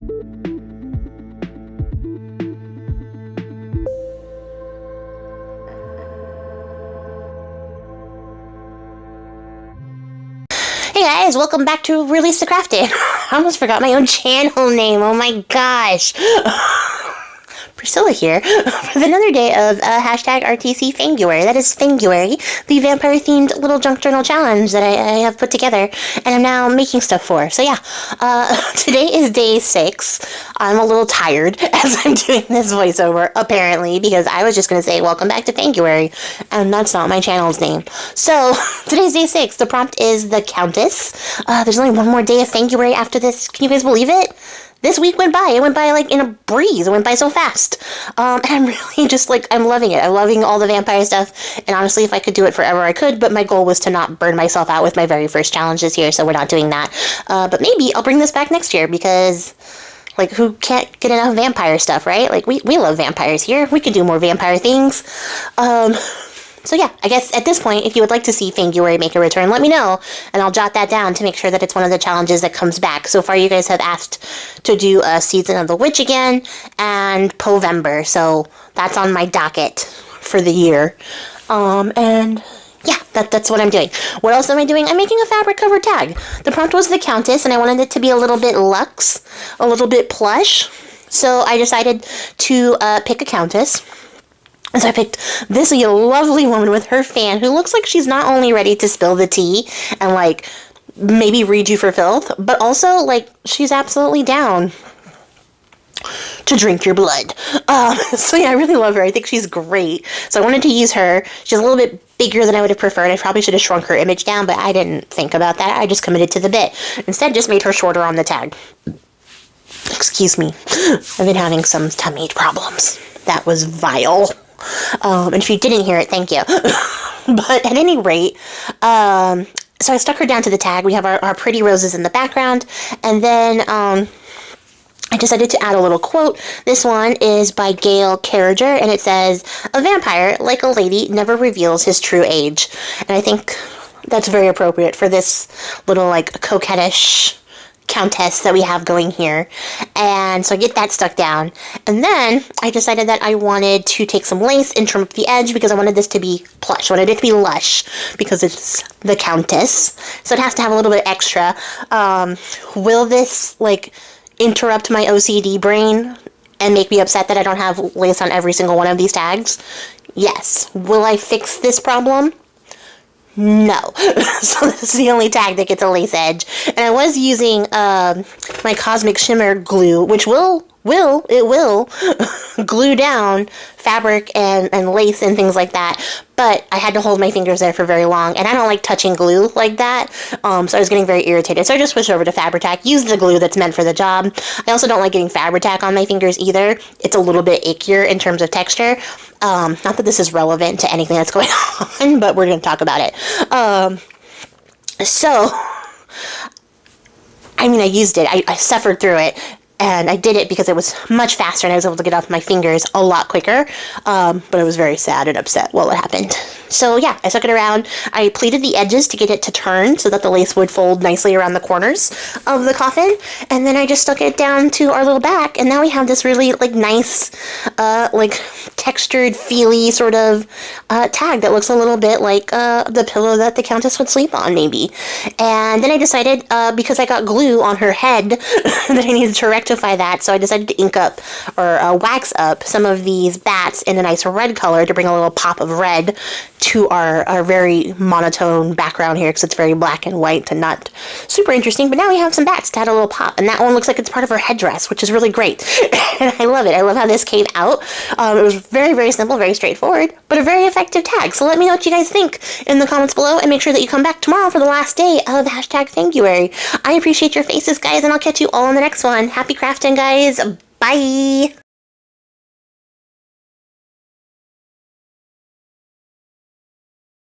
Hey guys, welcome back to Release the Craftin. I almost forgot my own channel name, oh my gosh. Priscilla here with another day of hashtag rtcfanguary. That is Fanguary, the vampire-themed little junk journal challenge that I have put together and I'm now making stuff for. So yeah, today is day 6. I'm a little tired as I'm doing this voiceover, apparently, because I was just going to say welcome back to Fanguary, and that's not my channel's name. So, today's day 6. The prompt is the Countess. There's only one more day of Fanguary after this. Can you guys believe it? This week went by. It went by like in a breeze. It went by so fast. And I'm really just like, I'm loving it. I'm loving all the vampire stuff. And honestly, if I could do it forever, I could. But my goal was to not burn myself out with my very first challenge this year. So we're not doing that. But maybe I'll bring this back next year because, like, who can't get enough vampire stuff, right? Like, we love vampires here. We can do more vampire things. So yeah, I guess at this point, if you would like to see Fanguary make a return, let me know, and I'll jot that down to make sure that it's one of the challenges that comes back. So far, you guys have asked to do a Season of the Witch again, and Poevember, so that's on my docket for the year. And yeah, that's what I'm doing. What else am I doing? I'm making a fabric cover tag. The prompt was the Countess, and I wanted it to be a little bit luxe, a little bit plush, so I decided to pick a Countess. And so I picked this lovely woman with her fan who looks like she's not only ready to spill the tea and, like, maybe read you for filth, but also, like, she's absolutely down to drink your blood. So yeah, I really love her. I think she's great. So I wanted to use her. She's a little bit bigger than I would have preferred. I probably should have shrunk her image down, but I didn't think about that. I just committed to the bit. Instead, just made her shorter on the tag. Excuse me. I've been having some tummy problems. That was vile. And if you didn't hear it, thank you. But at any rate, so I stuck her down to the tag. We have our pretty roses in the background. And then I decided to add a little quote. This one is by Gail Carriger, and it says, "A vampire, like a lady, never reveals his true age." And I think that's very appropriate for this little, like, coquettish Countess that we have going here. And so I get that stuck down, and then I decided that I wanted to take some lace and trim up the edge because I wanted this to be plush. I wanted it to be lush because it's the Countess, so it has to have a little bit extra. Will this, like, interrupt my OCD brain and make me upset that I don't have lace on every single one of these tags? Yes. Will I fix this problem? No. So this is the only tag that gets a lace edge. And I was using my Cosmic Shimmer glue, which will glue down fabric and lace and things like that. But I had to hold my fingers there for very long, and I don't like touching glue like that, so I was getting very irritated. So I just switched over to Fabri-Tac, used the glue that's meant for the job. I also don't like getting Fabri-Tac on my fingers either. It's a little bit ickier in terms of texture. Not that this is relevant to anything that's going on, but we're going to talk about it. So, I mean, I used it. I suffered through it. And I did it because it was much faster and I was able to get off my fingers a lot quicker. But I was very sad and upset while it happened. So yeah, I stuck it around. I pleated the edges to get it to turn so that the lace would fold nicely around the corners of the coffin. And then I just stuck it down to our little back. And now we have this really, like, nice, like, textured, feely sort of tag that looks a little bit like the pillow that the Countess would sleep on, maybe. And then I decided, because I got glue on her head, that I needed to rectify that, so I decided to ink up or wax up some of these bats in a nice red color to bring a little pop of red to our very monotone background here, because it's very black and white and not super interesting. But now we have some bats to add a little pop, and that one looks like it's part of her headdress, which is really great. And I love it. I love how this came out. It was very, very simple, very straightforward, but a very effective tag. So let me know what you guys think in the comments below, and make sure that you come back tomorrow for the last day of hashtag Fanguary. I appreciate your faces, guys, and I'll catch you all in the next one. Happy crafting, guys. Bye!